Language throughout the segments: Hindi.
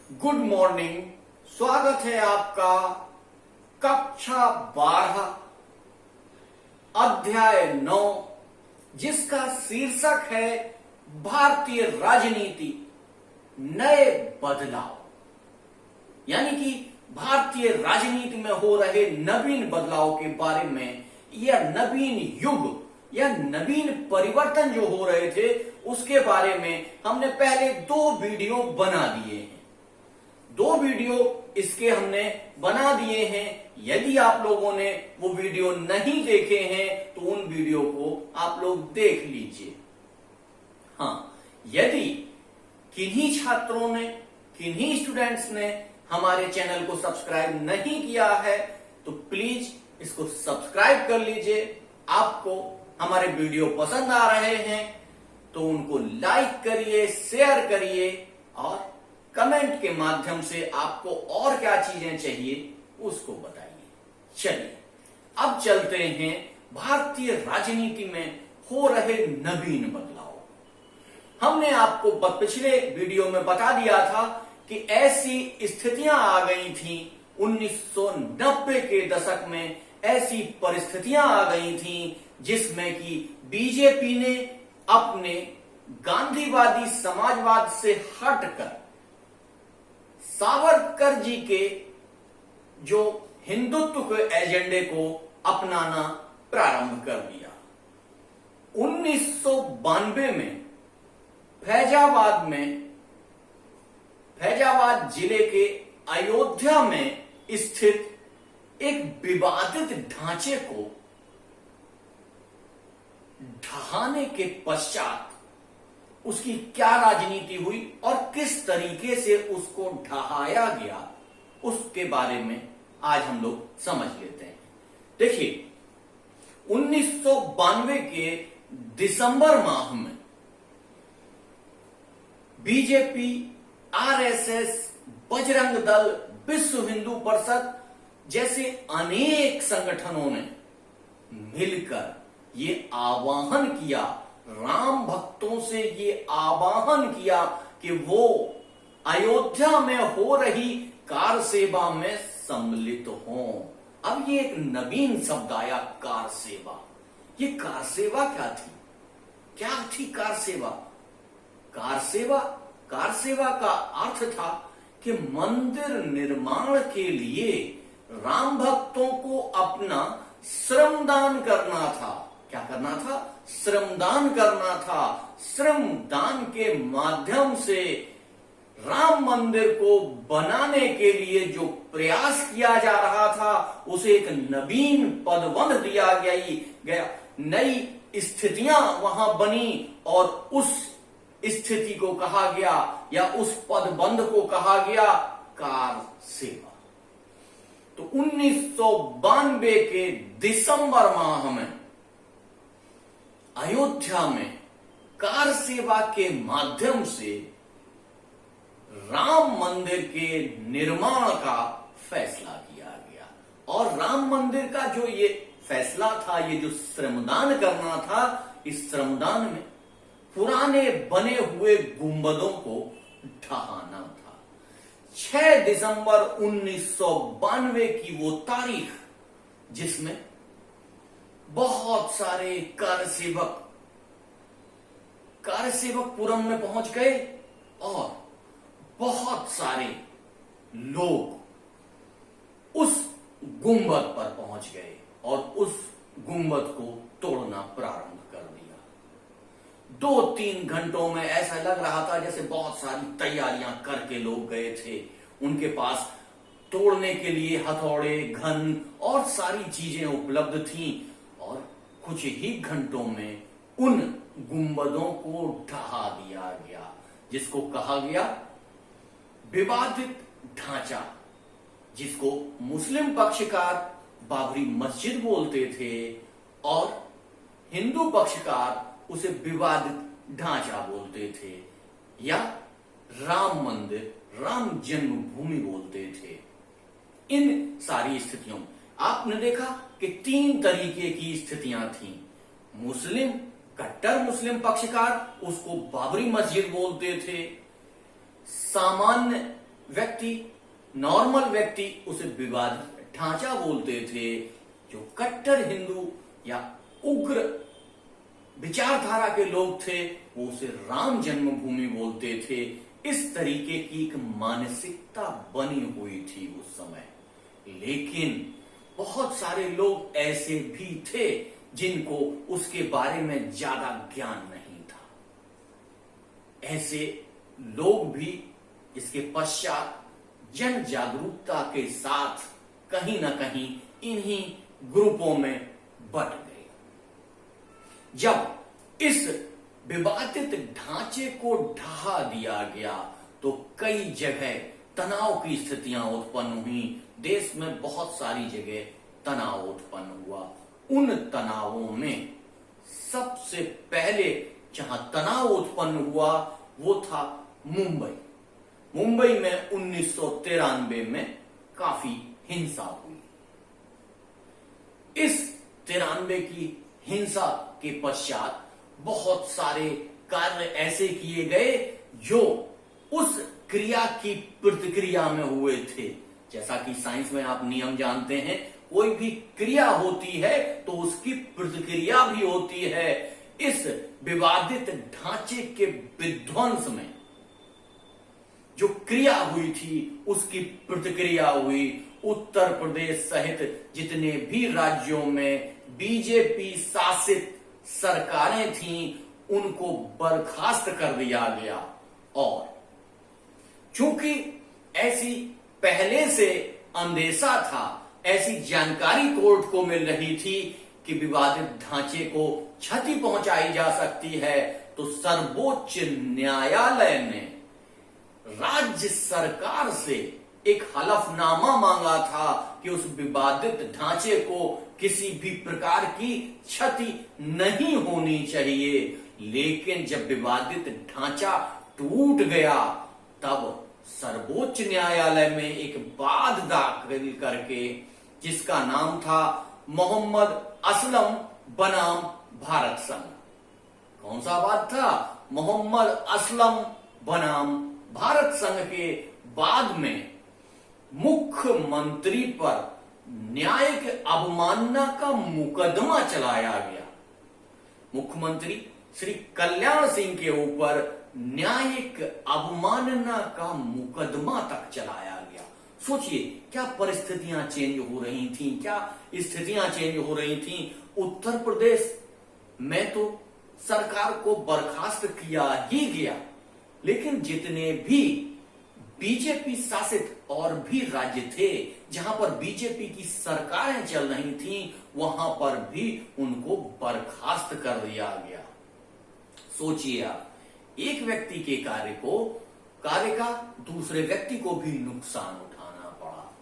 Good morning. स्वागत है आपका कक्षा 12 अध्याय 9 जिसका शीर्षक है भारतीय राजनीति नए बदलाव, यानी कि भारतीय राजनीति में हो रहे नवीन बदलाव के बारे में या नवीन युग या नवीन परिवर्तन जो हो रहे थे उसके बारे में हमने पहले 2 वीडियो बना दिए हैं। 2 वीडियो इसके हमने बना दिए हैं। यदि आप लोगों ने वो वीडियो नहीं देखे हैं तो उन वीडियो को आप लोग देख लीजिए। हाँ, यदि किन्हीं छात्रों ने, किन्हीं स्टूडेंट्स ने हमारे चैनल को सब्सक्राइब नहीं किया है तो प्लीज इसको सब्सक्राइब कर लीजिए। आपको हमारे वीडियो पसंद आ रहे हैं तो उनको लाइक करिए, शेयर करिए और कमेंट के माध्यम से आपको और क्या चीजें चाहिए उसको बताइए। चलिए अब चलते हैं भारतीय राजनीति में हो रहे नवीन बदलाव। हमने आपको पिछले वीडियो में बता दिया था कि ऐसी स्थितियां आ गई थी 1990 के दशक में, ऐसी परिस्थितियां आ गई थी जिसमें कि बीजेपी ने अपने गांधीवादी समाजवाद से हटकर सावरकर जी के जो हिंदुत्व के एजेंडे को अपनाना प्रारंभ कर दिया। 1992 में फैजाबाद जिले के अयोध्या में स्थित एक विवादित ढांचे को ढहाने के पश्चात उसकी क्या राजनीति हुई और किस तरीके से उसको ढहाया गया उसके बारे में आज हम लोग समझ लेते हैं। देखिए 1992 के दिसंबर माह में बीजेपी, आरएसएस, बजरंग दल, विश्व हिंदू परिषद जैसे अनेक संगठनों ने मिलकर ये आह्वान किया, राम भक्तों से ये आह्वान किया कि वो अयोध्या में हो रही कार सेवा में सम्मिलित हों। अब ये एक नवीन शब्द आया, कार सेवा। ये कार सेवा क्या थी? क्या थी कार सेवा? कार सेवा का अर्थ था कि मंदिर निर्माण के लिए राम भक्तों को अपना श्रमदान करना था। क्या करना था? श्रमदान करना था। श्रमदान के माध्यम से राम मंदिर को बनाने के लिए जो प्रयास किया जा रहा था उसे एक नवीन पदबंध दिया गया। नई स्थितियां वहां बनी और उस स्थिति को कहा गया या उस पदबंध को कहा गया कार सेवा। तो 1992 के दिसंबर माह में अयोध्या में कार सेवा के माध्यम से राम मंदिर के निर्माण का फैसला किया गया। और राम मंदिर का जो ये फैसला था, ये जो श्रमदान करना था, इस श्रमदान में पुराने बने हुए गुंबदों को ढहाना था। 6 दिसंबर 1992 की वो तारीख जिसमें बहुत सारे कार्यसेवकपुरम में पहुंच गए और बहुत सारे लोग उस गुंबद पर पहुंच गए और उस गुंबद को तोड़ना प्रारंभ कर दिया। 2-3 घंटों में ऐसा लग रहा था जैसे बहुत सारी तैयारियां करके लोग गए थे। उनके पास तोड़ने के लिए हथौड़े, घन और सारी चीजें उपलब्ध थीं और कुछ ही घंटों में उन गुंबदों को ढहा दिया गया, जिसको कहा गया विवादित ढांचा, जिसको मुस्लिम पक्षकार बाबरी मस्जिद बोलते थे और हिंदू पक्षकार उसे विवादित ढांचा बोलते थे या राम मंदिर, राम जन्मभूमि बोलते थे। इन सारी स्थितियों में आपने देखा कि 3 तरीके की स्थितियां थीं। मुस्लिम, कट्टर मुस्लिम पक्षकार उसको बाबरी मस्जिद बोलते थे। सामान्य व्यक्ति, नॉर्मल व्यक्ति उसे विवादित ढांचा बोलते थे। जो कट्टर हिंदू या उग्र विचारधारा के लोग थे वो उसे राम जन्मभूमि बोलते थे। इस तरीके की एक मानसिकता बनी हुई थी उस समय। लेकिन बहुत सारे लोग ऐसे भी थे जिनको उसके बारे में ज्यादा ज्ञान नहीं था। ऐसे लोग भी इसके पश्चात जन जागरूकता के साथ कहीं ना कहीं इन्हीं ग्रुपों में बट गए। जब इस विवादित ढांचे को ढहा दिया गया तो कई जगह तनाव की स्थितियां उत्पन्न हुई। देश में बहुत सारी जगह तनाव उत्पन्न हुआ। उन तनावों में सबसे पहले जहां तनाव उत्पन्न हुआ वो था मुंबई। मुंबई में 1993 में काफी हिंसा हुई। इस 93 की हिंसा के पश्चात बहुत सारे कार्य ऐसे किए गए जो उस क्रिया की प्रतिक्रिया में हुए थे। जैसा कि साइंस में आप नियम जानते हैं, कोई भी क्रिया होती है तो उसकी प्रतिक्रिया भी होती है। इस विवादित ढांचे के विध्वंस में जो क्रिया हुई थी उसकी प्रतिक्रिया हुई। उत्तर प्रदेश सहित जितने भी राज्यों में बीजेपी शासित सरकारें थीं उनको बर्खास्त कर दिया गया। और चूंकि ऐसी पहले से अंदेशा था, ऐसी जानकारी कोर्ट को मिल रही थी कि विवादित ढांचे को क्षति पहुंचाई जा सकती है, तो सर्वोच्च न्यायालय ने राज्य सरकार से एक हलफनामा मांगा था कि उस विवादित ढांचे को किसी भी प्रकार की क्षति नहीं होनी चाहिए। लेकिन जब विवादित ढांचा टूट गया तब सर्वोच्च न्यायालय में एक वाद दाखिल करके, जिसका नाम था मोहम्मद असलम बनाम भारत संघ। कौन सा वाद था? मोहम्मद असलम बनाम भारत संघ के बाद में मुख्यमंत्री पर न्यायिक अवमानना का मुकदमा चलाया गया। मुख्यमंत्री श्री कल्याण सिंह के ऊपर न्यायिक अवमानना का मुकदमा तक चलाया गया। सोचिए क्या परिस्थितियां चेंज हो रही थी, क्या स्थितियां चेंज हो रही थी। उत्तर प्रदेश में तो सरकार को बर्खास्त किया ही गया, लेकिन जितने भी बीजेपी शासित और भी राज्य थे जहां पर बीजेपी की सरकारें चल रही थीं, वहां पर भी उनको बर्खास्त कर दिया गया। सोचिए आप, एक व्यक्ति के कार्य का दूसरे व्यक्ति को भी नुकसान उठाना पड़ा।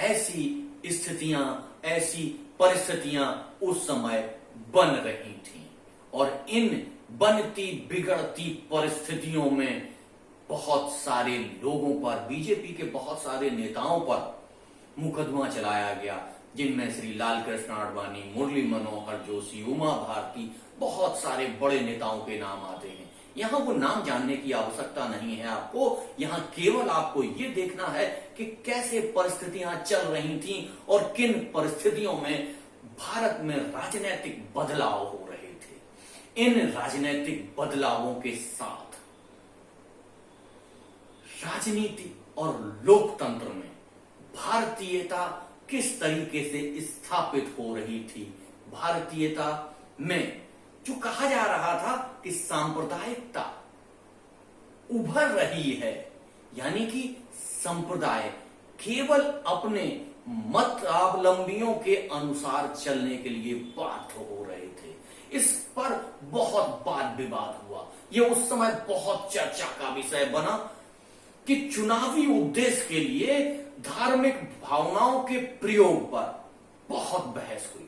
ऐसी स्थितियां, ऐसी परिस्थितियां उस समय बन रही थीं और इन बनती बिगड़ती परिस्थितियों में बहुत सारे लोगों पर, बीजेपी के बहुत सारे नेताओं पर मुकदमा चलाया गया, जिनमें श्री लाल कृष्ण आडवाणी, मुरली मनोहर जोशी, उमा भारती, बहुत सारे बड़े नेताओं के नाम आते हैं। यहां वो नाम जानने की आवश्यकता नहीं है आपको। यहां केवल आपको ये देखना है कि कैसे परिस्थितियां चल रही थीं और किन परिस्थितियों में भारत में राजनीतिक बदलाव हो रहे थे। इन राजनीतिक बदलावों के साथ राजनीति और लोकतंत्र में भारतीयता किस तरीके से स्थापित हो रही थी। भारतीयता में जो कहा जा रहा था कि सांप्रदायिकता उभर रही है, यानी कि संप्रदाय केवल अपने मतावलंबियों के अनुसार चलने के लिए बाध्य हो रहे थे। इस पर बहुत वाद विवाद हुआ। यह उस समय बहुत चर्चा का विषय बना कि चुनावी उद्देश्य के लिए धार्मिक भावनाओं के प्रयोग पर बहुत बहस हुई।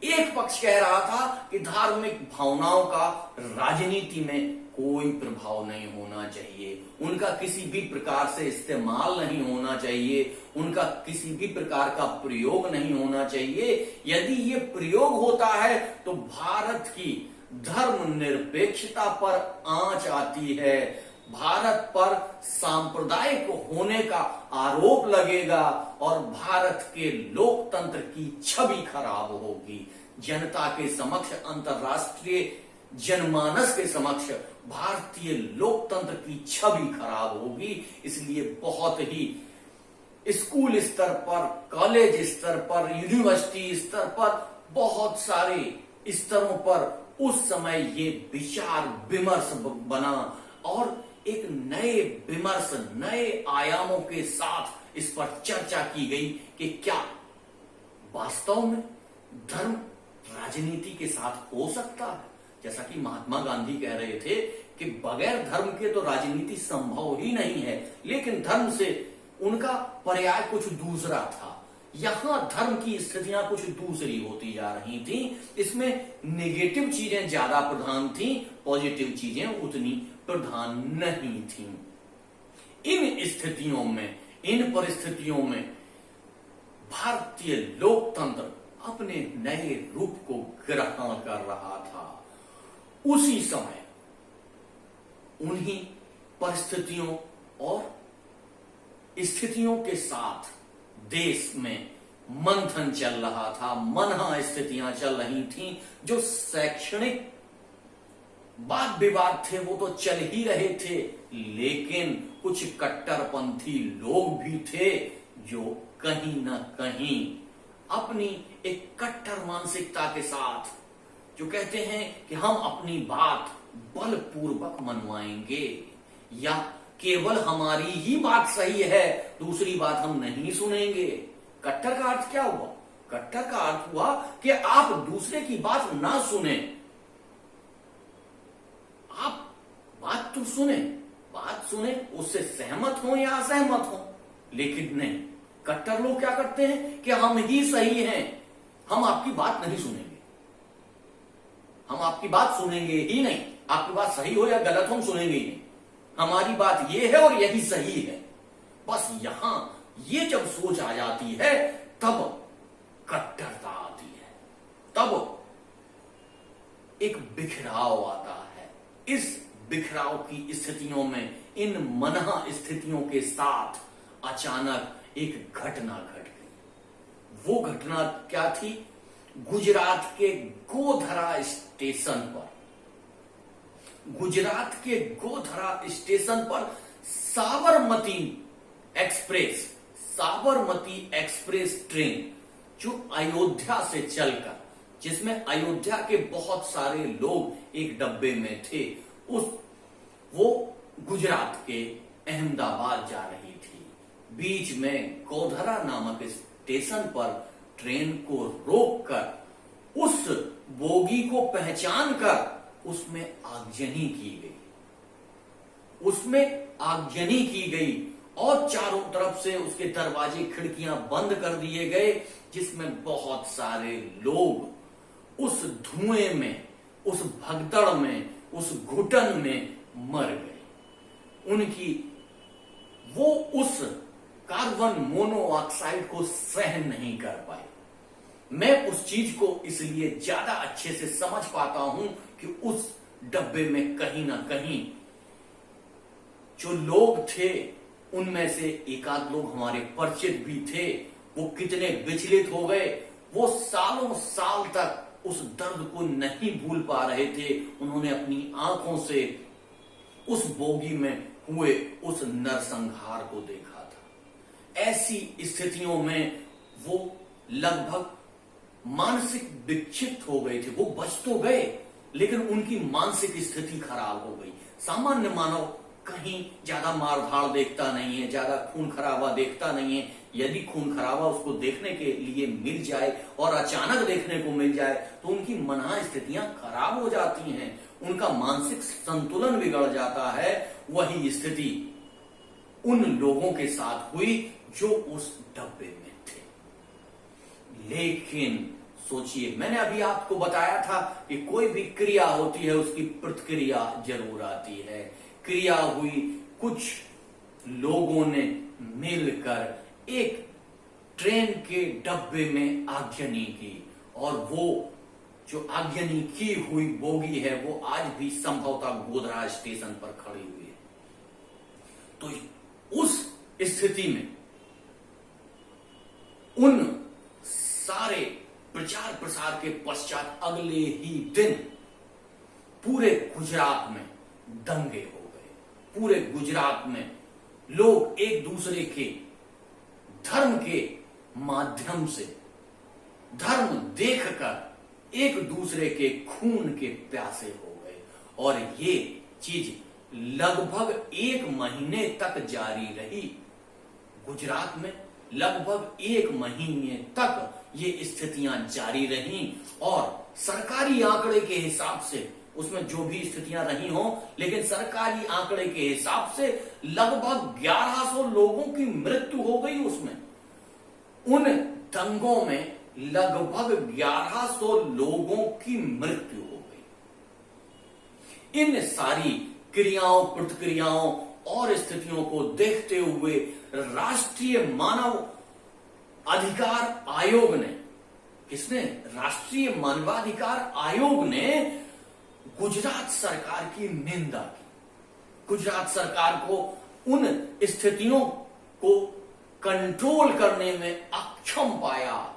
एक पक्ष कह रहा था कि धार्मिक भावनाओं का राजनीति में कोई प्रभाव नहीं होना चाहिए, उनका किसी भी प्रकार से इस्तेमाल नहीं होना चाहिए, उनका किसी भी प्रकार का प्रयोग नहीं होना चाहिए। यदि ये प्रयोग होता है तो भारत की धर्मनिरपेक्षता पर आंच आती है, भारत पर सांप्रदायिक होने का आरोप लगेगा और भारत के लोकतंत्र की छवि खराब होगी। जनता के समक्ष, अंतर्राष्ट्रीय जनमानस के समक्ष भारतीय लोकतंत्र की छवि खराब होगी। इसलिए बहुत ही स्कूल स्तर पर, कॉलेज स्तर पर, यूनिवर्सिटी स्तर पर, बहुत सारे स्तरों पर उस समय ये विचार विमर्श बना और एक नए विमर्श, नए आयामों के साथ इस पर चर्चा की गई कि क्या वास्तव में धर्म राजनीति के साथ हो सकता है। जैसा कि महात्मा गांधी कह रहे थे कि बगैर धर्म के तो राजनीति संभव ही नहीं है, लेकिन धर्म से उनका पर्याय कुछ दूसरा था। यहां धर्म की स्थितियां कुछ दूसरी होती जा रही थी। इसमें नेगेटिव चीजें ज्यादा प्रधान थी, पॉजिटिव चीजें उतनी प्रधान नहीं थी। इन स्थितियों में, इन परिस्थितियों में भारतीय लोकतंत्र अपने नए रूप को ग्रहण कर रहा था। उसी समय उन्हीं परिस्थितियों और स्थितियों के साथ देश में मंथन चल रहा था, मनहा स्थितियां चल रही थीं। जो शैक्षणिक वाद विवाद थे वो तो चल ही रहे थे, लेकिन कुछ कट्टरपंथी लोग भी थे जो कहीं ना कहीं अपनी एक कट्टर मानसिकता के साथ जो कहते हैं कि हम अपनी बात बलपूर्वक मनवाएंगे या केवल हमारी ही बात सही है, दूसरी बात हम नहीं सुनेंगे। कट्टर का अर्थ क्या हुआ? कट्टर का अर्थ हुआ कि आप दूसरे की बात ना सुने, आप बात तो सुने, बात सुने, उससे सहमत हो या असहमत हो, लेकिन नहीं। कट्टर लोग क्या करते हैं कि हम ही सही हैं, हम आपकी बात नहीं सुनेंगे, हम आपकी बात सुनेंगे ही नहीं। आपकी बात सही हो या गलत हो, हम सुनेंगे ही नहीं, हमारी बात ये है और यही सही है। बस यहां ये जब सोच आ जाती है तब कट्टरता आती है, तब एक बिखराव आता है। इस बिखराव की स्थितियों में, इन मनहा स्थितियों के साथ अचानक एक घटना घट गई। वो घटना क्या थी? गुजरात के गोधरा स्टेशन पर, गुजरात के गोधरा स्टेशन पर साबरमती एक्सप्रेस ट्रेन जो अयोध्या से चलकर, जिसमें अयोध्या के बहुत सारे लोग एक डब्बे में थे, वो गुजरात के अहमदाबाद जा रही थी। बीच में गोधरा नामक स्टेशन पर ट्रेन को रोककर उस बोगी को पहचान कर उसमें आगजनी की गई, उसमें आगजनी की गई और चारों तरफ से उसके दरवाजे खिड़कियां बंद कर दिए गए, जिसमें बहुत सारे लोग उस धुएं में, उस भगदड़ में, उस घुटन में मर गए। उनकी वो उस कार्बन मोनोऑक्साइड को सहन नहीं कर पाए। मैं उस चीज को इसलिए ज्यादा अच्छे से समझ पाता हूं कि उस डब्बे में कहीं ना कहीं जो लोग थे उनमें से एक आध लोग हमारे परिचित भी थे। वो कितने विचलित हो गए, वो सालों साल तक उस दर्द को नहीं भूल पा रहे थे। उन्होंने अपनी आंखों से उस बोगी में हुए उस नरसंहार को देखा था। ऐसी स्थितियों में वो लगभग मानसिक विक्षिप्त हो गए थे। वो बच तो गए, लेकिन उनकी मानसिक स्थिति खराब हो गई। सामान्य मानव कहीं ज्यादा मारधाड़ देखता नहीं है, ज्यादा खून खराबा देखता नहीं है। यदि खून खराबा उसको देखने के लिए मिल जाए और अचानक देखने को मिल जाए तो उनकी मनहा स्थितियां खराब हो जाती हैं, उनका मानसिक संतुलन बिगड़ जाता है। वही स्थिति उन लोगों के साथ हुई जो उस डब्बे में थे। लेकिन सोचिए, मैंने अभी आपको बताया था कि कोई भी क्रिया होती है उसकी प्रतिक्रिया जरूर आती है। क्रिया हुई, कुछ लोगों ने मिलकर एक ट्रेन के डब्बे में आगजनी की और वो जो आगजनी की हुई बोगी है वो आज भी संभवतः गोधरा स्टेशन पर खड़ी हुई है। तो उस स्थिति में उन सारे प्रचार प्रसार के पश्चात अगले ही दिन पूरे गुजरात में दंगे हो गए। पूरे गुजरात में लोग एक दूसरे के धर्म के माध्यम से, धर्म देखकर एक दूसरे के खून के प्यासे हो गए। और ये चीज लगभग 1 महीने तक जारी रही। गुजरात में लगभग 1 महीने तक ये स्थितियां जारी रहीं और सरकारी आंकड़े के हिसाब से, उसमें जो भी स्थितियां रही हों, लेकिन सरकारी आंकड़े के हिसाब से लगभग 1100 लोगों की मृत्यु हो गई। उसमें उन दंगों में लगभग 1100 लोगों की मृत्यु हो गई। इन सारी क्रियाओं, प्रतिक्रियाओं और स्थितियों को देखते हुए राष्ट्रीय मानव अधिकार आयोग ने, किसने? राष्ट्रीय मानवाधिकार आयोग ने गुजरात सरकार की निंदा की। गुजरात सरकार को उन स्थितियों को कंट्रोल करने में अक्षम पाया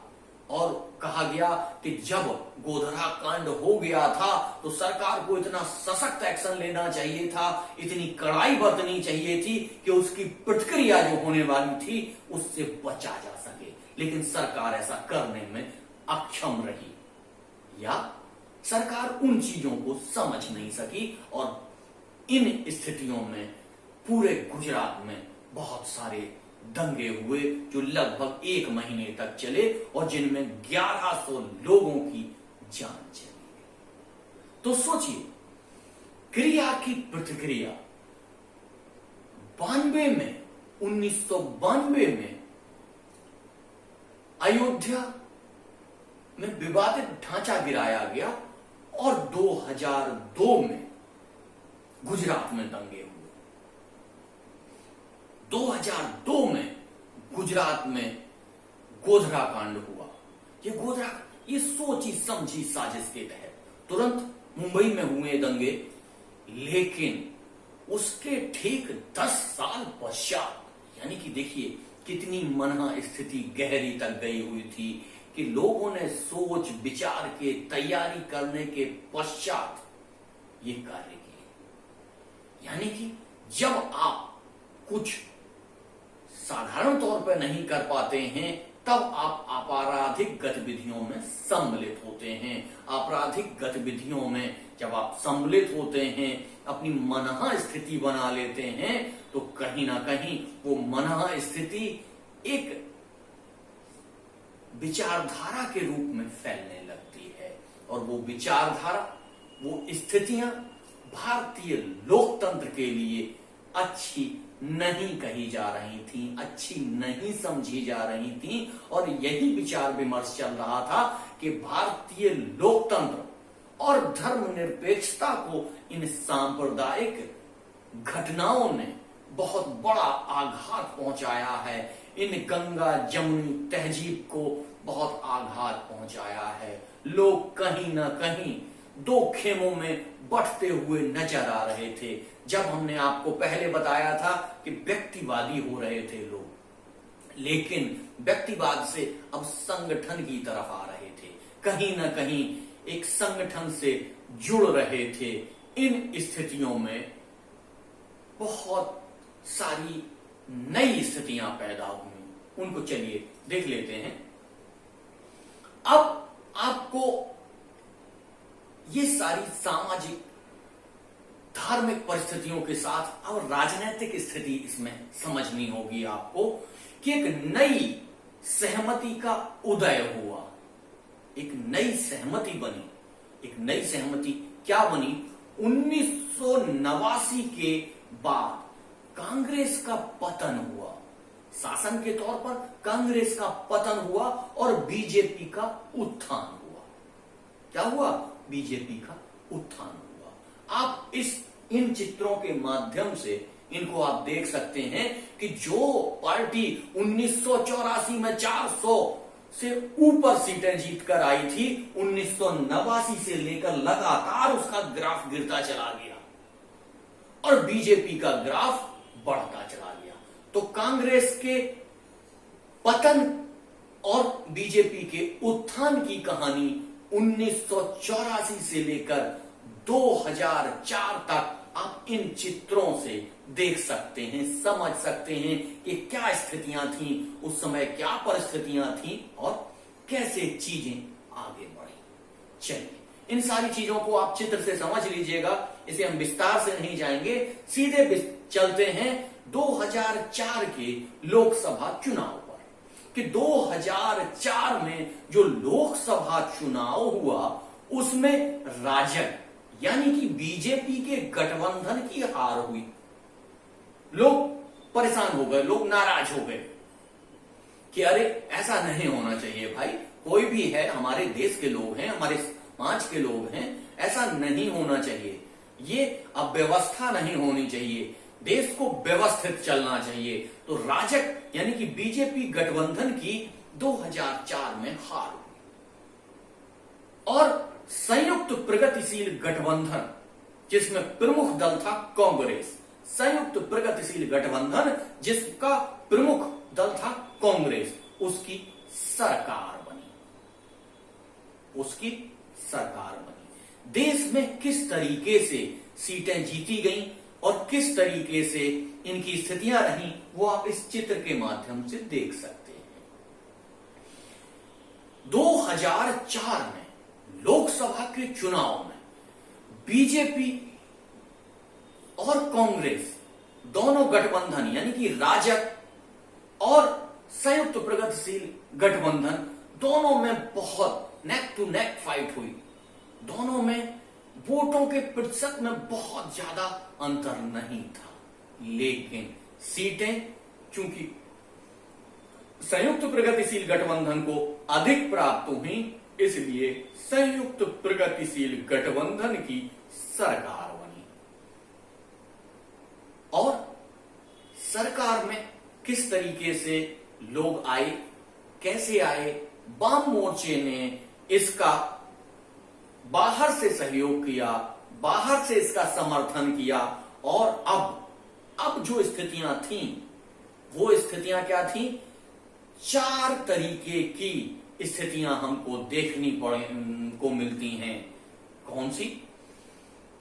और कहा गया कि जब गोधरा कांड हो गया था तो सरकार को इतना सशक्त एक्शन लेना चाहिए था, इतनी कड़ाई बरतनी चाहिए थी कि उसकी प्रतिक्रिया जो होने वाली थी उससे बचा जा सके। लेकिन सरकार ऐसा करने में अक्षम रही, या सरकार उन चीजों को समझ नहीं सकी और इन स्थितियों में पूरे गुजरात में बहुत सारे दंगे हुए जो लगभग 1 महीने तक चले और जिनमें 1100 लोगों की जान चली गई। तो सोचिए, क्रिया की प्रतिक्रिया 1992 में अयोध्या में विवादित ढांचा गिराया गया और 2002 में गुजरात में दंगे हुए। 2002 में गुजरात में गोधरा कांड हुआ। ये सोची समझी साजिश के तहत तुरंत मुंबई में हुए दंगे, लेकिन उसके ठीक 10 साल पश्चात, यानी कि देखिए कितनी मनहा स्थिति गहरी तक गई हुई थी कि लोगों ने सोच विचार के, तैयारी करने के पश्चात ये कार्य किए। यानी कि जब आप कुछ साधारण तौर पर नहीं कर पाते हैं तब आप आपराधिक गतिविधियों में सम्मिलित होते हैं। आपराधिक गतिविधियों में जब आप सम्मिलित होते हैं, अपनी मनहा स्थिति बना लेते हैं, तो कहीं ना कहीं वो मनहा स्थिति एक विचारधारा के रूप में फैलने लगती है। और वो विचारधारा, वो स्थितियां भारतीय लोकतंत्र के लिए अच्छी नहीं कही जा रही थी, अच्छी नहीं समझी जा रही थी। और यही विचार विमर्श चल रहा था कि भारतीय लोकतंत्र और धर्मनिरपेक्षता को इन सांप्रदायिक घटनाओं ने बहुत बड़ा आघात पहुंचाया है। इन गंगा जमुनी तहजीब को बहुत आघात पहुंचाया है। लोग कहीं ना कहीं 2 खेमों में बंटते हुए नजर आ रहे थे। जब हमने आपको पहले बताया था कि व्यक्तिवादी हो रहे थे लोग, लेकिन व्यक्तिवाद से अब संगठन की तरफ आ रहे थे, कहीं ना कहीं एक संगठन से जुड़ रहे थे। इन स्थितियों में बहुत सारी नई स्थितियां पैदा हुई। उनको चलिए देख लेते हैं। अब आपको ये सारी सामाजिक धार्मिक परिस्थितियों के साथ अब राजनीतिक स्थिति इसमें समझनी होगी आपको कि एक नई सहमति का उदय हुआ, एक नई सहमति बनी। एक नई सहमति क्या बनी? 1989 के बाद कांग्रेस का पतन हुआ, शासन के तौर पर कांग्रेस का पतन हुआ और बीजेपी का उत्थान हुआ। क्या हुआ? बीजेपी का उत्थान हुआ। आप इन चित्रों के माध्यम से इनको आप देख सकते हैं कि जो पार्टी 1984 में 400 से ऊपर सीटें जीतकर आई थी, 1989 से लेकर लगातार उसका ग्राफ गिरता चला गया और बीजेपी का ग्राफ बढ़ता चला गया। तो कांग्रेस के पतन और बीजेपी के उत्थान की कहानी 1984 से लेकर 2004 तक आप इन चित्रों से देख सकते हैं, समझ सकते हैं कि क्या स्थितियां थीं उस समय, क्या परिस्थितियां थीं और कैसे चीजें आगे बढ़ी। चलिए इन सारी चीजों को आप चित्र से समझ लीजिएगा, इसे हम विस्तार से नहीं जाएंगे, सीधे चलते हैं 2004 के लोकसभा चुनाव पर। कि 2004 में जो लोकसभा चुनाव हुआ उसमें राजग यानी कि बीजेपी के गठबंधन की हार हुई। लोग परेशान हो गए, लोग नाराज हो गए कि अरे ऐसा नहीं होना चाहिए भाई, कोई भी है, हमारे देश के लोग हैं, हमारे समाज के लोग हैं, ऐसा नहीं होना चाहिए, ये अव्यवस्था नहीं होनी चाहिए, देश को व्यवस्थित चलना चाहिए। तो राजग यानी कि बीजेपी गठबंधन की 2004 में हार हुई और संयुक्त प्रगतिशील गठबंधन, जिसमें प्रमुख दल था कांग्रेस, संयुक्त प्रगतिशील गठबंधन जिसका प्रमुख दल था कांग्रेस, उसकी सरकार बनी, उसकी सरकार बनी। देश में किस तरीके से सीटें जीती गईं और किस तरीके से इनकी स्थितियां रहीं वो आप इस चित्र के माध्यम से देख सकते हैं। 2004 में लोकसभा के चुनाव में बीजेपी और कांग्रेस दोनों गठबंधन यानी कि राजग और संयुक्त प्रगतिशील गठबंधन दोनों में बहुत नेक टू नेक फाइट हुई। दोनों में वोटों के प्रतिशत में बहुत ज्यादा अंतर नहीं था, लेकिन सीटें चूंकि संयुक्त प्रगतिशील गठबंधन को अधिक प्राप्त हुई, इसलिए संयुक्त प्रगतिशील गठबंधन की सरकार बनी। और सरकार में किस तरीके से लोग आए, कैसे आए, वाम मोर्चे ने इसका बाहर से सहयोग किया, बाहर से इसका समर्थन किया और अब जो स्थितियां थीं वो स्थितियां क्या थीं? 4 तरीके की स्थितियां हमको देखनी को मिलती हैं। कौन सी?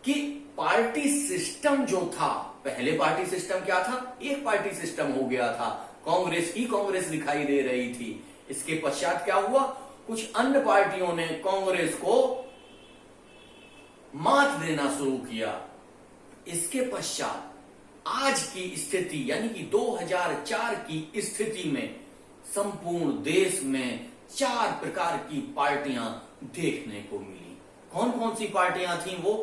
कि पार्टी सिस्टम जो था, पहले पार्टी सिस्टम क्या था? एक पार्टी सिस्टम हो गया था, कांग्रेस ही कांग्रेस दिखाई दे रही थी। इसके पश्चात क्या हुआ? कुछ अन्य पार्टियों ने कांग्रेस को मात देना शुरू किया। इसके पश्चात आज की स्थिति यानी कि 2004 की स्थिति में संपूर्ण देश में 4 प्रकार की पार्टियां देखने को मिली। कौन कौन सी पार्टियां थी वो?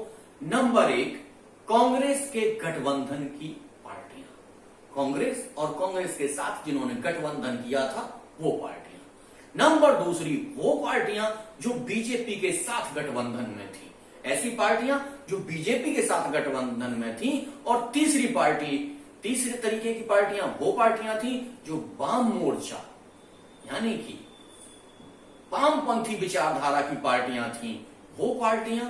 नंबर 1, कांग्रेस के गठबंधन की पार्टियां, कांग्रेस और कांग्रेस के साथ जिन्होंने गठबंधन किया था वो पार्टियां। नंबर 2 वो पार्टियां जो बीजेपी के साथ गठबंधन में थी, ऐसी पार्टियां जो बीजेपी के साथ गठबंधन में थी। और तीसरे तरीके की पार्टियां वो पार्टियां थी जो वाम मोर्चा यानी कि वामपंथी विचारधारा की पार्टियां थी, वो पार्टियां।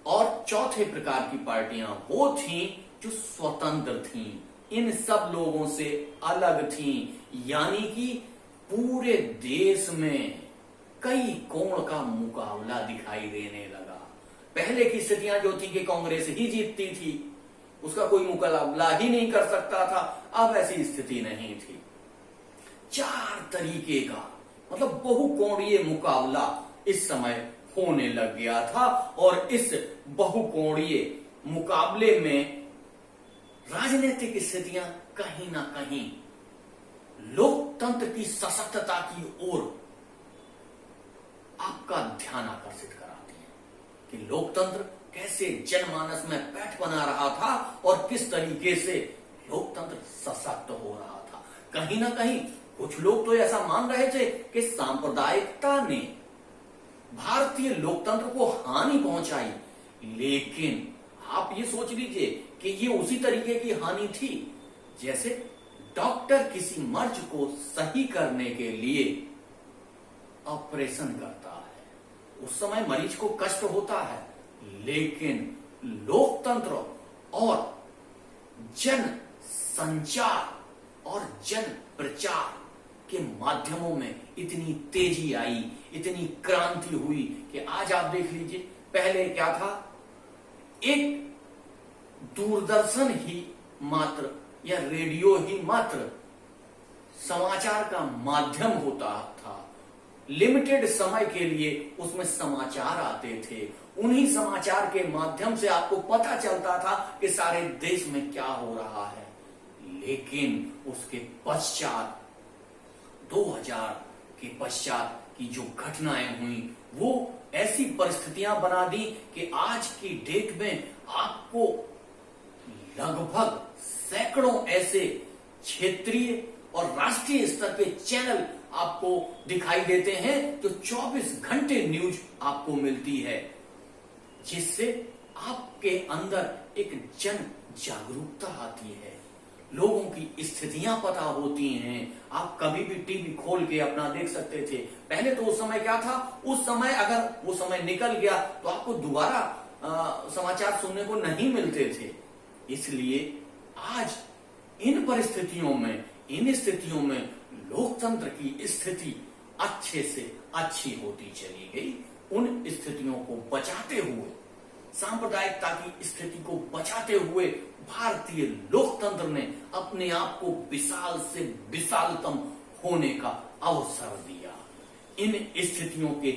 और चौथे प्रकार की पार्टियां वो थी जो स्वतंत्र थी, इन सब लोगों से अलग थी, यानी कि पूरे देश में कई कोण का मुकाबला दिखाई देने लगा। पहले की स्थितियां जो थी कि कांग्रेस ही जीतती थी, उसका कोई मुकाबला ही नहीं कर सकता था, अब ऐसी स्थिति नहीं थी। 4 तरीके का मतलब बहुकोणीय मुकाबला इस समय होने लग गया था। और इस बहुकोणीय मुकाबले में राजनीतिक स्थितियां कहीं ना कहीं लोकतंत्र की सशक्तता की ओर आपका ध्यान आकर्षित कराती है कि लोकतंत्र कैसे जनमानस में पैठ बना रहा था और किस तरीके से लोकतंत्र सशक्त हो रहा था। कहीं ना कहीं कुछ लोग तो ऐसा मान रहे थे कि सांप्रदायिकता ने भारतीय लोकतंत्र को हानि पहुंचाई, लेकिन आप ये सोच लीजिए कि ये उसी तरीके की हानि थी जैसे डॉक्टर किसी मर्ज को सही करने के लिए ऑपरेशन करता है। उस समय मरीज को कष्ट होता है, लेकिन लोकतंत्र और जन संचार और जन प्रचार के माध्यमों में इतनी तेजी आई, इतनी क्रांति हुई कि आज आप देख लीजिए, पहले क्या था, एक दूरदर्शन ही मात्र या रेडियो ही मात्र समाचार का माध्यम होता था। लिमिटेड समय के लिए उसमें समाचार आते थे, उन्हीं समाचार के माध्यम से आपको पता चलता था कि सारे देश में क्या हो रहा है। लेकिन उसके पश्चात 2000 के पश्चात की जो घटनाएं हुई वो ऐसी परिस्थितियां बना दी कि आज की डेट में आपको लगभग सैकड़ों ऐसे क्षेत्रीय और राष्ट्रीय स्तर के चैनल आपको दिखाई देते हैं जो 24 घंटे न्यूज आपको मिलती है, जिससे आपके अंदर एक जन जागरूकता आती है, लोगों की स्थितियां पता होती हैं। आप कभी भी टीवी खोल के अपना देख सकते थे। पहले तो उस समय क्या था, उस समय अगर वो समय निकल गया तो आपको दोबारा समाचार सुनने को नहीं मिलते थे। इसलिए आज इन परिस्थितियों में, इन स्थितियों में लोकतंत्र की स्थिति अच्छे से अच्छी होती चली गई। उन स्थितियों को बचाते हुए, सांप्रदायिकता की स्थिति को बचाते हुए भारतीय लोकतंत्र ने अपने आप को विशाल से विशालतम होने का अवसर दिया। इन स्थितियों के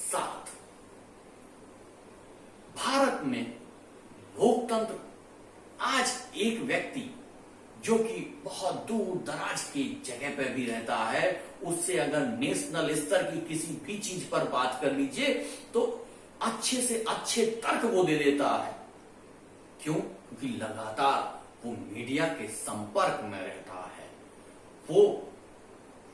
साथ भारत में लोकतंत्र आज एक व्यक्ति जो कि बहुत दूर दराज की जगह पर भी रहता है, उससे अगर नेशनल स्तर की किसी भी चीज पर बात कर लीजिए तो अच्छे से अच्छे तर्क वो दे देता है। क्यों? क्योंकि लगातार वो मीडिया के संपर्क में रहता है। वो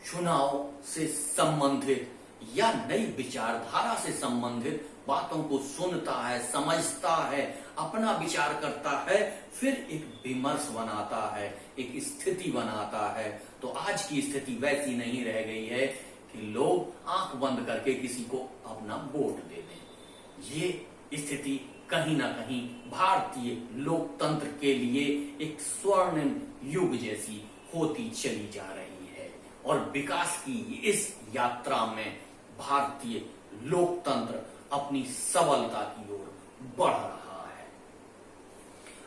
चुनाव से संबंधित या नई विचारधारा से संबंधित बातों को सुनता है, समझता है, अपना विचार करता है, फिर एक विमर्श बनाता है, एक स्थिति बनाता है। तो आज की स्थिति वैसी नहीं रह गई है कि लोग आंख बंद करके किसी को अपना वोट दे दें। ये स्थिति कहीं ना कहीं भारतीय लोकतंत्र के लिए एक स्वर्णिम युग जैसी होती चली जा रही है और विकास की इस यात्रा में भारतीय लोकतंत्र अपनी सबलता की ओर बढ़ रहा है।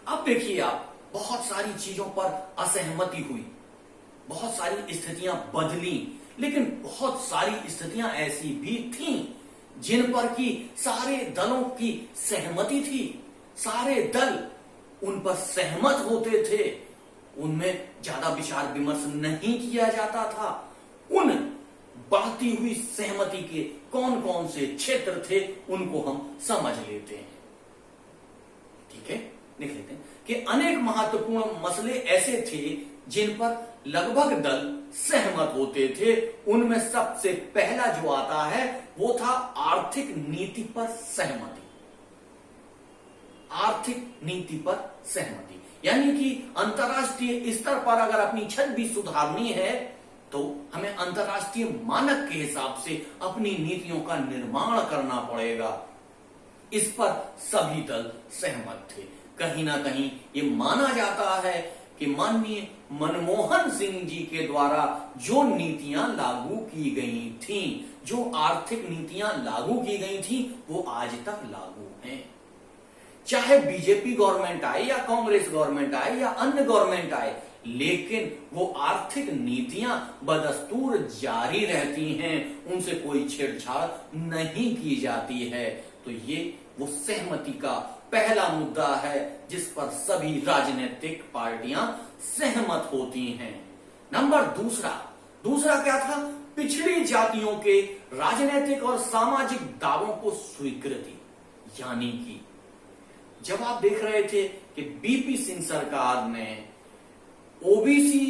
अब देखिए आप, बहुत सारी चीजों पर असहमति हुई, बहुत सारी स्थितियां बदली, लेकिन बहुत सारी स्थितियां ऐसी भी थीं जिन पर की सारे दलों की सहमति थी, सारे दल उन पर सहमत होते थे, उनमें ज्यादा विचार विमर्श नहीं किया जाता था। उन बढ़ती हुई सहमति के कौन कौन से क्षेत्र थे उनको हम समझ लेते हैं। ठीक है, देख लेते हैं कि अनेक महत्वपूर्ण मसले ऐसे थे जिन पर लगभग दल सहमत होते थे। उनमें सबसे पहला जो आता है वो था आर्थिक नीति पर सहमति। आर्थिक नीति पर सहमति यानी कि अंतर्राष्ट्रीय स्तर पर अगर अपनी छवि सुधारनी है तो हमें अंतर्राष्ट्रीय मानक के हिसाब से अपनी नीतियों का निर्माण करना पड़ेगा। इस पर सभी दल सहमत थे। कहीं ना कहीं ये माना जाता है कि माननीय मनमोहन सिंह जी के द्वारा जो नीतियां लागू की गई थीं, जो आर्थिक नीतियां लागू की गई थीं, वो आज तक लागू हैं। चाहे बीजेपी गवर्नमेंट आए या कांग्रेस गवर्नमेंट आए या अन्य गवर्नमेंट आए, लेकिन वो आर्थिक नीतियां बदस्तूर जारी रहती हैं, उनसे कोई छेड़छाड़ नहीं की जाती है। तो ये वो सहमति का पहला मुद्दा है जिस पर सभी राजनीतिक पार्टियां सहमत होती हैं। नंबर दूसरा क्या था? पिछड़ी जातियों के राजनीतिक और सामाजिक दावों को स्वीकृति। यानी कि जब आप देख रहे थे कि बीपी सिंह सरकार ने ओबीसी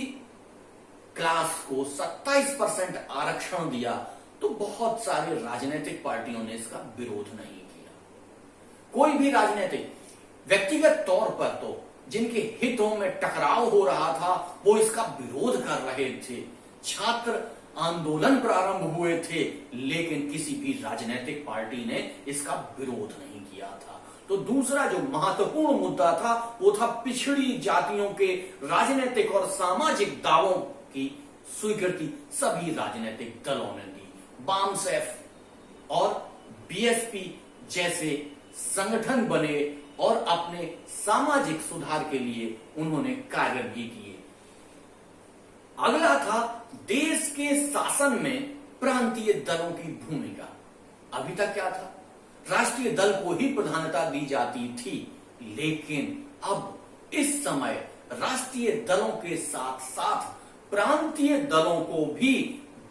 क्लास को 27% आरक्षण दिया तो बहुत सारी राजनीतिक पार्टियों ने इसका विरोध नहीं किया। कोई भी राजनीतिक व्यक्तिगत तौर पर तो जिनके हितों में टकराव हो रहा था वो इसका विरोध कर रहे थे। छात्र आंदोलन प्रारंभ हुए थे, लेकिन किसी भी राजनीतिक पार्टी ने इसका विरोध नहीं किया था। तो दूसरा जो महत्वपूर्ण मुद्दा था वो था पिछड़ी जातियों के राजनीतिक और सामाजिक दावों की स्वीकृति सभी राजनीतिक दलों ने दी। बामसेफ और बीएसपी जैसे संगठन बने और अपने सामाजिक सुधार के लिए उन्होंने कार्य भी किए। अगला था देश के शासन में प्रांतीय दलों की भूमिका। अभी तक क्या था, राष्ट्रीय दल को ही प्रधानता दी जाती थी, लेकिन अब इस समय राष्ट्रीय दलों के साथ साथ प्रांतीय दलों को भी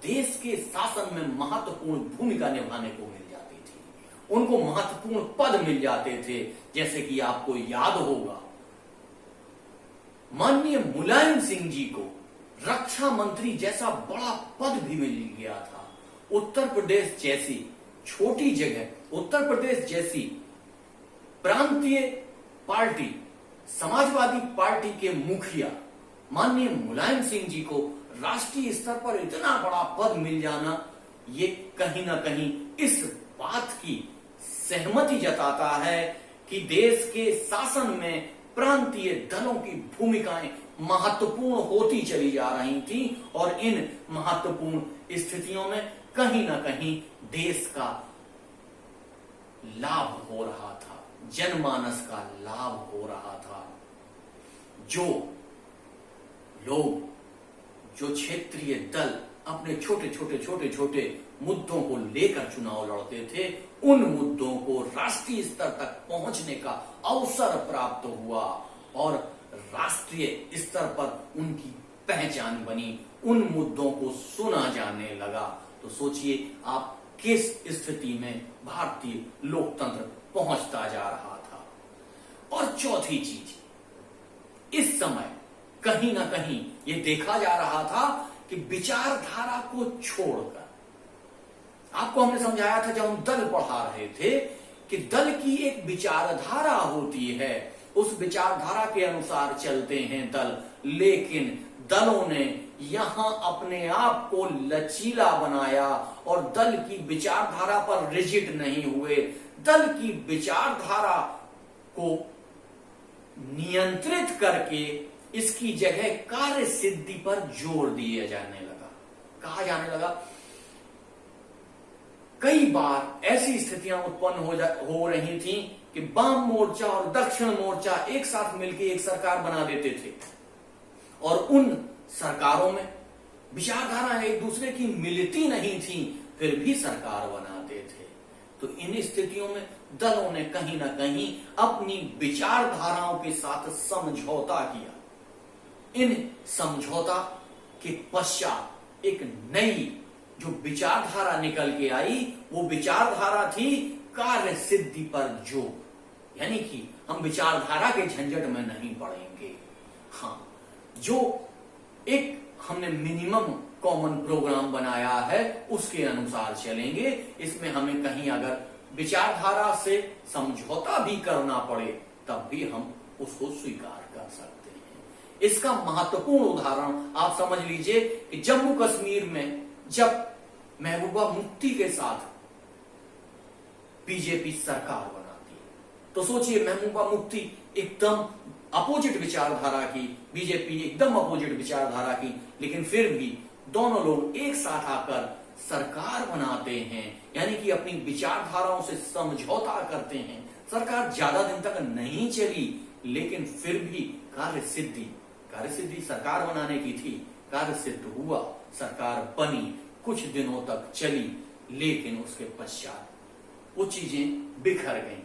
देश के शासन में महत्वपूर्ण भूमिका निभाने को मिल जाती थी। उनको महत्वपूर्ण पद मिल जाते थे। जैसे कि आपको याद होगा, माननीय मुलायम सिंह जी को रक्षा मंत्री जैसा बड़ा पद भी मिल गया था। उत्तर प्रदेश जैसी छोटी जगह, उत्तर प्रदेश जैसी प्रांतीय पार्टी, समाजवादी पार्टी के मुखिया माननीय मुलायम सिंह जी को राष्ट्रीय स्तर पर इतना बड़ा पद मिल जाना, ये कहीं ना कहीं इस बात की सहमति जताता है कि देश के शासन में प्रांतीय दलों की भूमिकाएं महत्वपूर्ण होती चली जा रही थी और इन महत्वपूर्ण स्थितियों में कहीं ना कहीं देश का लाभ हो रहा था, जनमानस का लाभ हो रहा था। जो लोग, जो क्षेत्रीय दल अपने छोटे छोटे मुद्दों को लेकर चुनाव लड़ते थे, उन मुद्दों को राष्ट्रीय स्तर तक पहुंचने का अवसर प्राप्त हुआ और राष्ट्रीय स्तर पर उनकी पहचान बनी, उन मुद्दों को सुना जाने लगा। तो सोचिए आप किस स्थिति में भारतीय लोकतंत्र पहुंचता जा रहा था। और चौथी चीज, इस समय कहीं ना कहीं ये देखा जा रहा था कि विचारधारा को छोड़कर, आपको हमने समझाया था जब हम दल पढ़ा रहे थे कि दल की एक विचारधारा होती है, उस विचारधारा के अनुसार चलते हैं दल, लेकिन दलों ने यहां अपने आप को लचीला बनाया और दल की विचारधारा पर रिजिड नहीं हुए, दल की विचारधारा को नियंत्रित करके इसकी जगह कार्य सिद्धि पर जोर दिया जाने लगा। कहा जाने लगा, कई बार ऐसी स्थितियां उत्पन्न हो रही थी कि वाम मोर्चा और दक्षिण मोर्चा एक साथ मिलकर एक सरकार बना देते थे और उन सरकारों में विचारधारा एक दूसरे की मिलती नहीं थी, फिर भी सरकार बनाते थे। तो इन स्थितियों में दलों ने कहीं ना कहीं अपनी विचारधाराओं के साथ समझौता किया। इन समझौता के पश्चात एक नई जो विचारधारा निकल के आई, वो विचारधारा थी कार्य सिद्धि पर जोर। यानी कि हम विचारधारा के झंझट में नहीं पड़ेंगे, हाँ, जो एक हमने मिनिमम कॉमन प्रोग्राम बनाया है उसके अनुसार चलेंगे। इसमें हमें कहीं अगर विचारधारा से समझौता भी करना पड़े तब भी हम उसको स्वीकार कर सकते हैं। इसका महत्वपूर्ण उदाहरण आप समझ लीजिए कि जम्मू कश्मीर में जब महबूबा मुफ्ती के साथ बीजेपी सरकार बनाती है, तो सोचिए महबूबा मुफ्ती एकदम अपोजिट विचारधारा की, बीजेपी एकदम अपोजिट विचारधारा की, लेकिन फिर भी दोनों लोग एक साथ आकर सरकार बनाते हैं, यानी कि अपनी विचारधाराओं से समझौता करते हैं। सरकार ज्यादा दिन तक नहीं चली, लेकिन फिर भी कार्य सिद्धि सरकार बनाने की थी, कार्य सिद्ध हुआ, सरकार बनी, कुछ दिनों तक चली, लेकिन उसके पश्चात वो चीजें बिखर गईं।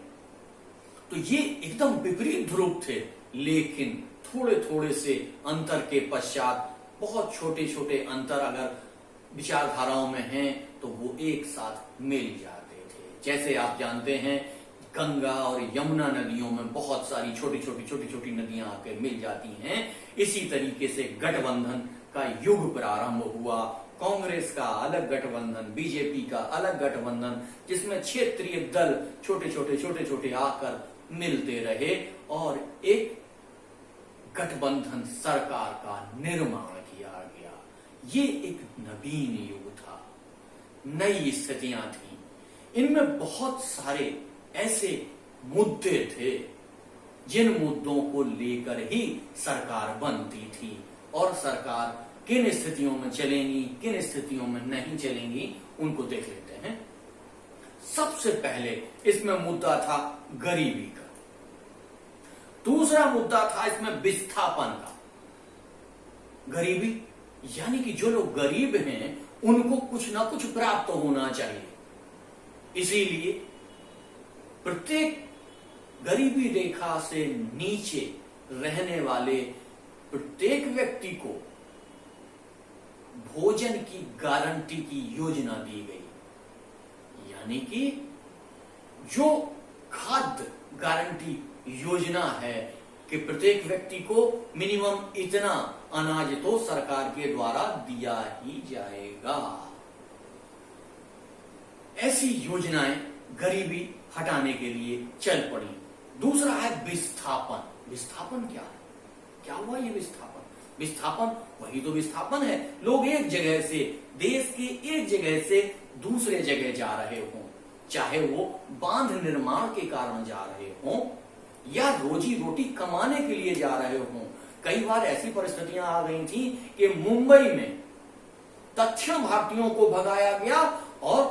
तो ये एकदम विपरीत ध्रुव थे, लेकिन थोड़े थोड़े से अंतर के पश्चात, बहुत छोटे छोटे अंतर अगर विचारधाराओं में हैं तो वो एक साथ मिल जाते थे। जैसे आप जानते हैं गंगा और यमुना नदियों में बहुत सारी छोटी छोटी नदियां आकर मिल जाती हैं। इसी तरीके से गठबंधन का युग प्रारंभ हुआ। कांग्रेस का अलग गठबंधन, बीजेपी का अलग गठबंधन, जिसमें क्षेत्रीय दल छोटे छोटे आकर मिलते रहे और एक गठबंधन सरकार का निर्माण किया गया। ये एक नवीन युग था, नई स्थितियां थी। इनमें बहुत सारे ऐसे मुद्दे थे, जिन मुद्दों को लेकर ही सरकार बनती थी और सरकार किन स्थितियों में चलेंगी, किन स्थितियों में नहीं चलेंगी, उनको देख लेते हैं। सबसे पहले इसमें मुद्दा था गरीबी का। दूसरा मुद्दा था इसमें विस्थापन का। गरीबी यानी कि जो लोग गरीब हैं उनको कुछ ना कुछ प्राप्त होना चाहिए, इसीलिए प्रत्येक गरीबी रेखा से नीचे रहने वाले प्रत्येक व्यक्ति को भोजन की गारंटी की योजना दी गई। यानी कि जो खाद्य गारंटी योजना है कि प्रत्येक व्यक्ति को मिनिमम इतना अनाज तो सरकार के द्वारा दिया ही जाएगा। ऐसी योजनाएं गरीबी हटाने के लिए चल पड़ी। दूसरा है विस्थापन। विस्थापन क्या है? क्या हुआ ये विस्थापन? विस्थापन वही तो विस्थापन है, लोग एक जगह से, देश की एक जगह से दूसरे जगह जा रहे हों, चाहे वो बांध निर्माण के कारण जा रहे हों या रोजी रोटी कमाने के लिए जा रहे हों। कई बार ऐसी परिस्थितियां आ गई थी कि मुंबई में दक्षिण भारतीयों को भगाया गया और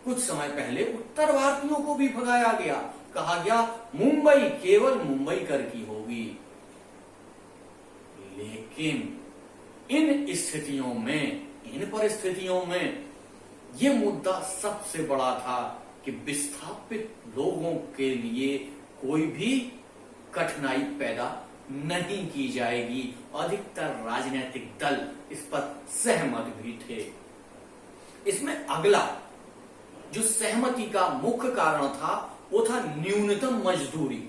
कुछ समय पहले उत्तर भारतीयों को भी भगाया गया। कहा गया मुंबई केवल मुंबई कर की होगी। लेकिन इन स्थितियों में, इन परिस्थितियों में यह मुद्दा सबसे बड़ा था कि विस्थापित लोगों के लिए कोई भी कठिनाई पैदा नहीं की जाएगी। अधिकतर राजनीतिक दल इस पर सहमत भी थे। इसमें अगला जो सहमति का मुख्य कारण था वो था न्यूनतम मजदूरी।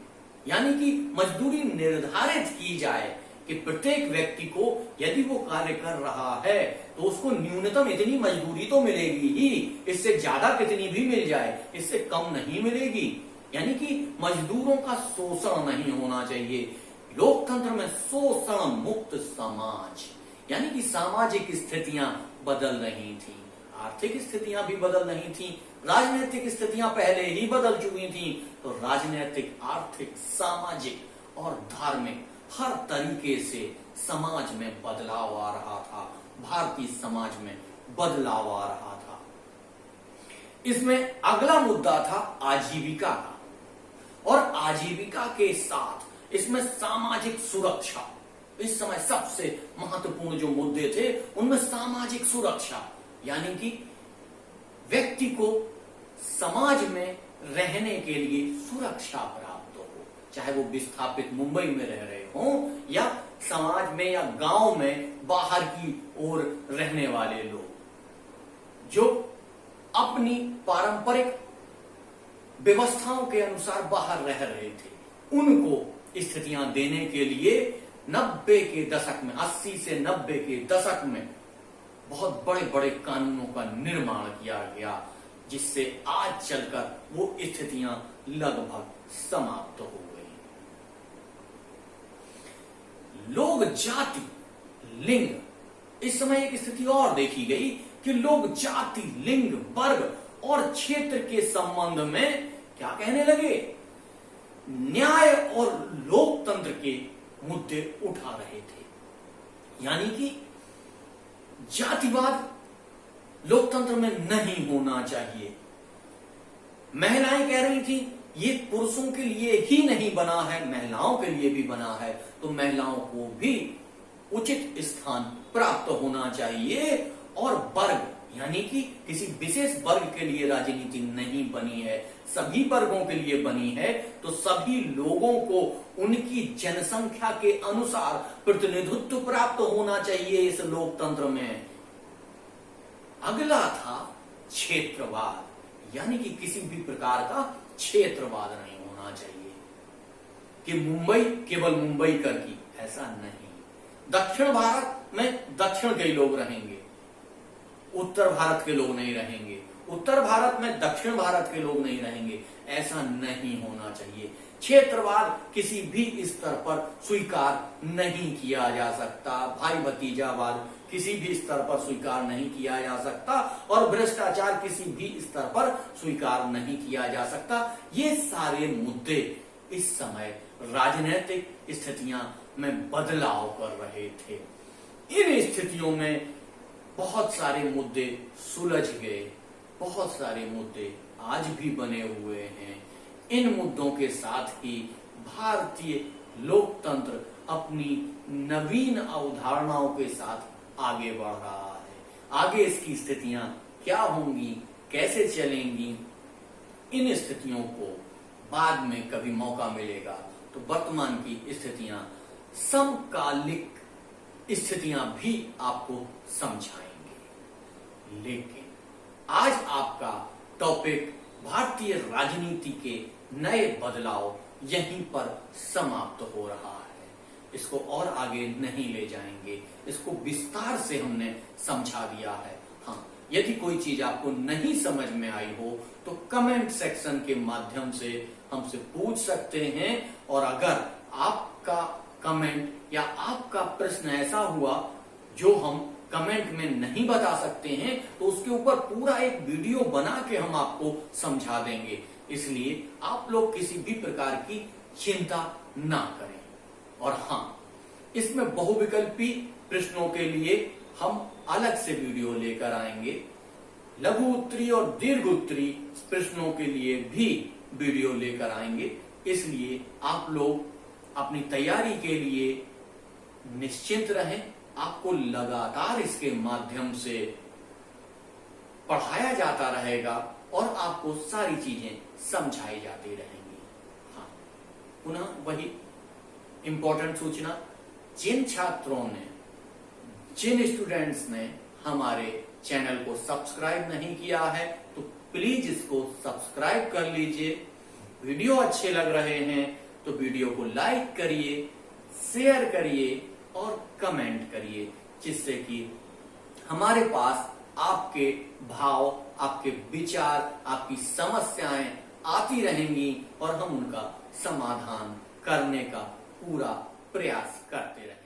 यानी कि मजदूरी निर्धारित की जाए कि प्रत्येक व्यक्ति को यदि वो कार्य कर रहा है तो उसको न्यूनतम इतनी मजदूरी तो मिलेगी ही, इससे ज्यादा कितनी भी मिल जाए, इससे कम नहीं मिलेगी। यानी कि मजदूरों का शोषण नहीं होना चाहिए। लोकतंत्र में शोषण मुक्त समाज, यानी कि सामाजिक स्थितियां बदल रही थी, आर्थिक स्थितियां भी बदल रही थी, राजनीतिक स्थितियां पहले ही बदल चुकी थी। तो राजनीतिक, आर्थिक, सामाजिक और धार्मिक हर तरीके से समाज में बदलाव आ रहा था। भारतीय समाज में बदलाव आ रहा था। इसमें अगला मुद्दा था आजीविका का, और आजीविका के साथ इसमें सामाजिक सुरक्षा। इस समय सबसे महत्वपूर्ण जो मुद्दे थे उनमें सामाजिक सुरक्षा, यानी कि व्यक्ति को समाज में रहने के लिए सुरक्षा प्राप्त हो, चाहे वो विस्थापित मुंबई में रह रहे हों या समाज में या गांव में बाहर की ओर रहने वाले लोग जो अपनी पारंपरिक व्यवस्थाओं के अनुसार बाहर रह रहे थे, उनको स्थितियां देने के लिए 90 के दशक में, 80 से 90 के दशक में बहुत बड़े बड़े कानूनों का निर्माण किया गया, जिससे आज चलकर वो स्थितियां लगभग समाप्त हो गई। लोग जाति, लिंग, इस समय एक स्थिति और देखी गई कि लोग जाति, लिंग, वर्ग और क्षेत्र के संबंध में क्या कहने लगे? न्याय और लोकतंत्र के मुद्दे उठा रहे थे। यानी कि जातिवाद लोकतंत्र में नहीं होना चाहिए। महिलाएं कह रही थी ये पुरुषों के लिए ही नहीं बना है, महिलाओं के लिए भी बना है, तो महिलाओं को भी उचित स्थान प्राप्त होना चाहिए। और वर्ग, यानी कि किसी विशेष वर्ग के लिए राजनीति नहीं बनी है, सभी वर्गों के लिए बनी है, तो सभी लोगों को उनकी जनसंख्या के अनुसार प्रतिनिधित्व प्राप्त होना चाहिए इस लोकतंत्र में। अगला था क्षेत्रवाद, यानी कि किसी भी प्रकार का क्षेत्रवाद नहीं होना चाहिए कि मुंबई केवल मुंबई कर की, ऐसा नहीं। दक्षिण भारत में दक्षिण के लोग रहेंगे, उत्तर भारत के लोग नहीं रहेंगे, उत्तर भारत में दक्षिण भारत के लोग नहीं रहेंगे, ऐसा नहीं होना चाहिए। क्षेत्रवाद किसी भी स्तर पर स्वीकार नहीं किया जा सकता, भाई भतीजावाद किसी भी स्तर पर स्वीकार नहीं किया जा सकता, और भ्रष्टाचार किसी भी स्तर पर स्वीकार नहीं किया जा सकता। ये सारे मुद्दे इस समय राजनीतिक स्थितियां में बदलाव कर रहे थे। इन स्थितियों में बहुत सारे मुद्दे सुलझ गए, बहुत सारे मुद्दे आज भी बने हुए हैं। इन मुद्दों के साथ ही भारतीय लोकतंत्र अपनी नवीन अवधारणाओं के साथ आगे बढ़ रहा है। आगे इसकी स्थितियां क्या होंगी, कैसे चलेंगी, इन स्थितियों को बाद में कभी मौका मिलेगा तो वर्तमान की स्थितियां, समकालिक स्थितियां भी आपको समझाएंगे। लेकिन आज आपका टॉपिक भारतीय राजनीति के नए बदलाव यहीं पर समाप्त हो रहा है। इसको और आगे नहीं ले जाएंगे, इसको विस्तार से हमने समझा दिया है। हाँ, यदि कोई चीज आपको नहीं समझ में आई हो तो कमेंट सेक्शन के माध्यम से हमसे पूछ सकते हैं, और अगर आपका कमेंट या आपका प्रश्न ऐसा हुआ जो हम कमेंट में नहीं बता सकते हैं तो उसके ऊपर पूरा एक वीडियो बना के हम आपको समझा देंगे। इसलिए आप लोग किसी भी प्रकार की चिंता ना करें। और हाँ, इसमें बहुविकल्पी प्रश्नों के लिए हम अलग से वीडियो लेकर आएंगे। लघु उत्तरी और दीर्घ उत्तरी प्रश्नों के लिए भी वीडियो लेकर आएंगे। इसलिए आप लोग अपनी तैयारी के लिए निश्चिंत रहें। आपको लगातार इसके माध्यम से पढ़ाया जाता रहेगा और आपको सारी चीजें समझाई जाती रहेंगी। हाँ, पुनः वही इंपॉर्टेंट सूचना, जिन छात्रों ने, जिन स्टूडेंट्स ने हमारे चैनल को सब्सक्राइब नहीं किया है तो प्लीज इसको सब्सक्राइब कर लीजिए। वीडियो अच्छे लग रहे हैं तो वीडियो को लाइक करिए, शेयर करिए और कमेंट करिए, जिससे कि हमारे पास आपके भाव, आपके विचार, आपकी समस्याएं आती रहेंगी और हम उनका समाधान करने का पूरा प्रयास करते रहेंगे।